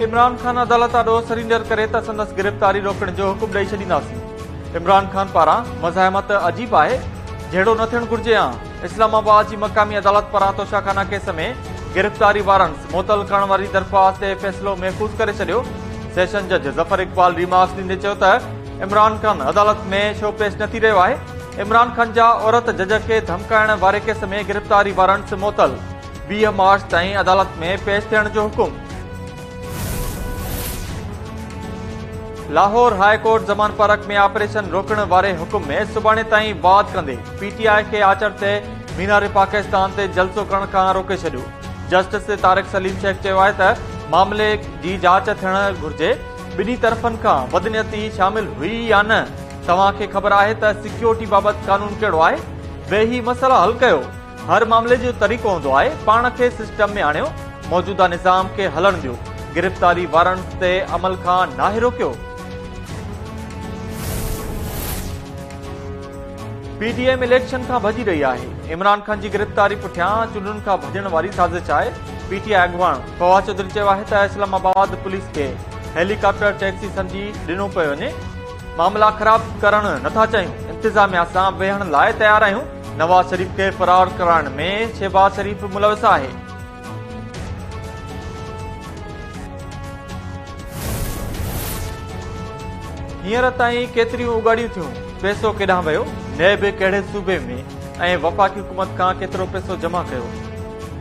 इमरान खान अदालत आॾो सरेंडर करे त संदसि गिरफ़्तारी रोकण जो हुकुम ॾेई छॾींदासीं। इमरान खान पारां मज़ाहमत अजीब आहे, जहिड़ो न थियणु घुर्जे हा। इस्लामाबाद जी मक़ामी अदालत पारां तोशाखाना केस में गिरफ़्तारी वारंट मुअतल करण वारी दरख़्वास्त ते फ़ैसिलो महफ़ूज़ करे छॾियो। सेशन जज ज़फर इक़बाल रिमार्क्स ॾींदे चयो त इमरान खान अदालत में छो पेश न थी रहियो आहे। इमरान खान जा औरत जज खे धमकाइण वारे केस में गिरफ़्तारी वारंट मुअतल। 20 मार्च ताईं अदालत में पेश थियण जो हुकुम। लाहौर हाई कोर्ट ज़मान पार्क में ऑपरेशन रोकण वारे हुकुम में सुभाणे ताईं वाद कंदे पीटीआई खे आचर ते मीनार पाकिस्तान ते जलसो करण खां रोके छॾियो। जस्टिस तारिक सलीम शेख चयो आहे त मामले जी जांच थियण घुर्जे। ॿिन्ही तरफ़नि खां बदनियती शामिल हुई या न। तव्हांखे ख़बर आहे त सिक्योरिटी बाबति कानून कहिड़ो आहे। वेही मसइला हल कयो। हर मामले जो तरीक़ो हूंदो आहे। पाण खे सिस्टम में आणियो। मौजूदा निज़ाम खे हलण ॾियो। गिरफ़्तारी वारंट ते अमल खां नाहे रोकियो। पीडीएम इलेक्शन खां भॼी रही आहे। इमरान खान जी गिरफ़्तारी पुठियां चूंडुनि खां भॼण वारी साज़िश आहे। पीटीआई अॻुवाण फवाद चौधरी चयो आहे त इस्लामाबाद पुलिस खे हेलीकॉप्टर टैक्सी सम्झी ॾिनो पियो वञे। मामला ख़राब करण नथा चाहियूं। इंतिज़ामिया सां वेहण लाइ तयार आहियूं। नवाज़ शरीफ़ खे फ़रार कराइण में शहबाज शरीफ़ मुलविस आहे। हींअर ताईं केतिरियूं उगाड़ियूं थियूं। पैसो केॾांहुं वियो, नैब कहिड़े सूबे में ऐं वफ़ाक़ी हुकूमत खां केतिरो पैसो जमा कयो।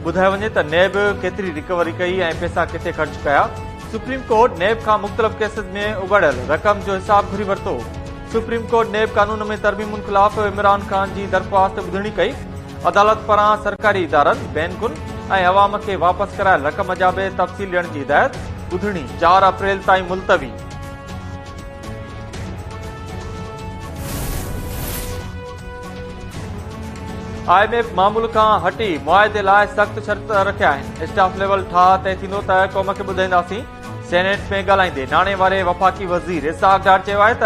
ॿुधायो वञे त नैब केतिरी रिकवरी कई ऐं पैसा किथे ख़र्च कया। सुप्रीम कोर्ट नैब खां मुख़्तलिफ़ केसनि में उगाड़ियल रक़म जो हिसाब घुरी वरितो। सुप्रीम कोर्ट नैब कानून में तरमीमुनि ख़िलाफ़ इमरान खान जी दरख़्वास्त ॿुधणी कई। अदालत पारां सरकारी इदारनि, बैंकुनि ऐं अवाम खे वापसि करायल रक़म जा बि तफ़सील ॾियण जी हिदायत। ॿुधणी 4 अप्रैल ताईं मुलतवी। IMF मामूल खां हटी मुआइदे लाइ सख़्त शर्त रखिया आहिनि। स्टाफ लेवल ठाह तइ थींदो त क़ौम खे ॿुधाईंदासीं। सेनेट में ॻाल्हाईंदे नाणे वारे वफ़ाक़ी वज़ीर इसहाक़ डार चयो आहे त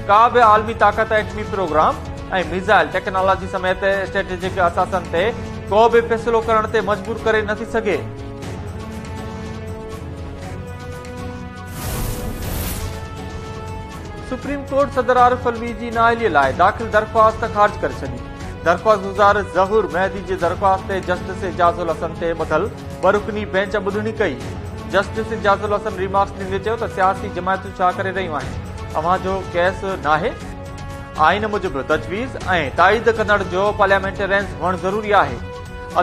का बि आलमी ताक़त एटमी प्रोग्राम ऐं मिसाइल टेक्नोलॉजी समेत स्ट्रेटेजिक असासनि ते को बि फ़ैसिलो करण ते मजबूर करे नथी सघे। सुप्रीम कोर्ट सदर आरिफ अलवी जी नाअहलीअ लाइ दाख़िल दरख़्वास्त ख़ारिज करे छॾी। दरख़्वास्त गुज़ार ज़हूर मेहदी जी दरख़्वास्त ते जस्टिस इजाज़ुल हसन ते ॿधल बरुकनी बेंच ॿुधणी कई। जस्टिस इजाज़ुल हसन रिमार्क्स ॾींदे चयो त सियासी जमायतूं छा करे रहियूं आहिनि। अव्हांजो केस नाहे। आइन मूजिबि तजवीज़ ऐं ताईद कंदड़ जो पार्लियामेंटेरियंस हुअणु ज़रूरी आहे।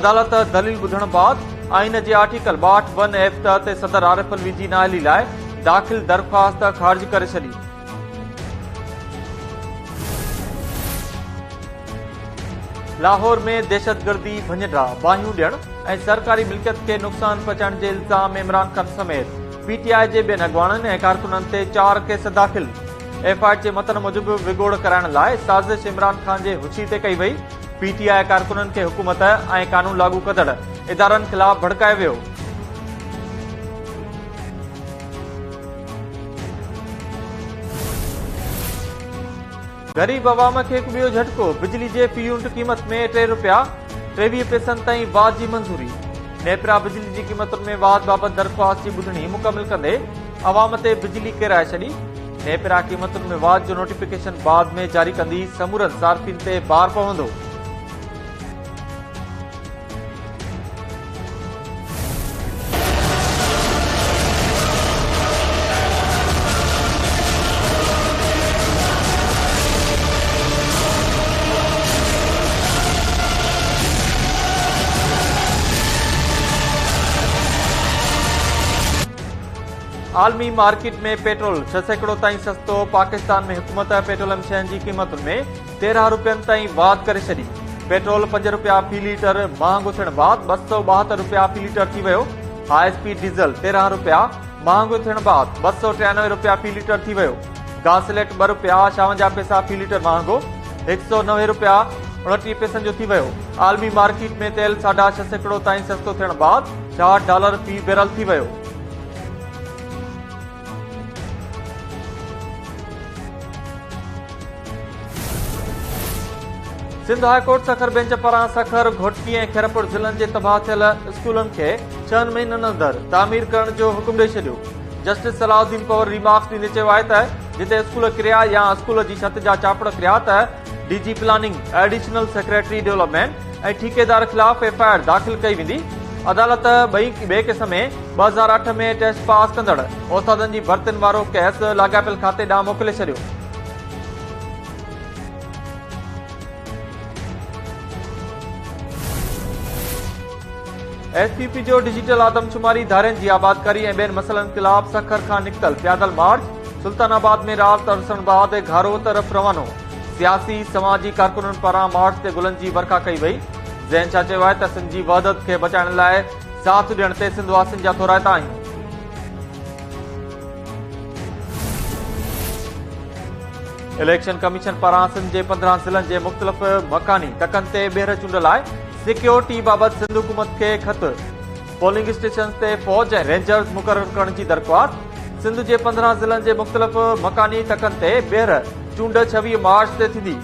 अदालत दलील ॿुधण बाद आइन जे आर्टिकल 62(1) तहत सदर आरिफ अलवी जी नाअहली लाइ दाख़िल दरख़्वास्त ख़ारिज करे छॾी। लाहौर में दहशतगर्दी भञडा बाहियूं ॾियण ऐं सरकारी मिल्कियत खे नुक़सान पहुचाइण जे इल्ज़ाम में इमरान खान समेत पीटीआई जे ॿियनि अॻुवाणनि ऐं कारकुननि ते 4 केस दाख़िल। एफआईआर जे मतन मूजिबि विगोड़ कराइण लाइ साज़िश इमरान खान जे हुशी ते कई वई। पीटीआई कारकुननि खे हुकूमत ऐं कानून लागू कंदड़ इदारनि ख़िलाफ़ भड़कायो वियो। गरीब अवाम खे हिकु ॿियो झटको। बिजली जे फी यूनिट क़ीमत में ₹3.23 ताईं वाद जी मंज़ूरी। नेपरा बिजली जी क़ीमतुनि में वाद बाबति दरख़्वास्त जी ॿुधणी मुकमिल कंदे अवाम ते बिजली किराए छॾी। नेपरा क़ीमतुनि में वाद जो नोटिफिकेशन बाद में जारी कंदी। समूरनि सार्फिन ते भार पवंदो। आलमी मार्केट में पेट्रोल 6 सैकड़ो ताईं सस्तो। पाकिस्तान में हुकूमत पेट्रोलियम शयुनि जी क़ीमतुनि में 13 रुपयनि ताईं वाध करे छॾी। पेट्रोल 5 रुपया फी लीटर महांगो थियण बाद 272 रुपया फी लीटर थी वियो। हाई स्पीड डीज़ल 13 रुपया महांगो थियण बाद 293 रुपया फी लीटर थी वियो। गासलेट 2 रुपया 56 पैसा फी लीटर महांगो 190 रुपया 29 पैसनि जो थी वियो। आलमी मार्केट में तेल 6.5 सैकड़ो ताईं सस्तो थियण बाद $60 फी बैरल थी वियो। Sindh high court Sukkur bench पारां सखर, घोटकी ऐं खैरपुर ज़िलनि जे तबाह थियल स्कूलनि खे 6 महीननि अंदरि तामीर करण जो हुकुम ॾेई छॾियो। जस्टिस सलाउद्दीन पवर रिमार्क्स ॾींदे चयो आहे त जिते स्कूल किरिया या स्कूल जी छत जा चापड़ किरिया त DG planning additional secretary development ऐं ठेकेदार खिलाफ़ एफआईआर दाख़िल कई वेंदी। अदालत ॿिए केस में 2008 में टेस्ट पास कंदड़ उस्तादनि जी भर्तियुनि वारो केस लाॻापियल खाते ॾांहुं मोकिले छॾियो। एसपीपी जो डिजिटल आदमशुमारी धारियुनि जी आबादकारी ऐं ॿियनि मसइलनि ख़िलाफ़ सखर खां निकितल पैदल मार्च सुल्तानाबाद में रात अरसण बाद घारो तरफ़ रवानो। सियासी समाजी कारकुननि पारां मार्च ते गुलनि जी वर्खा कई वई। ज़हन छा चयो आहे त सिंध जी वहदत खे बचाइण लाइ साथ ॾियण ते सिंधवासियुनि जा थोराइता आहिनि। इलेक्शन कमीशन पारां सिंध जे 15 ज़िलनि जे मुख़्तलिफ़ मकानी टकनि ते ॿीहर चूंड लाइ सिक्योरिटी बाबति सिंध हुकूमत खे ख़त। पोलिंग स्टेशन ते फ़ौज ऐं रेंजर्स मुक़ररु करण जी दरख़्वास्त। सिंध जे 15 ज़िलनि जे मुख़्तलिफ़ मकानी टकनि ते ॿीहर चूंड 26 मार्च ते थींदी।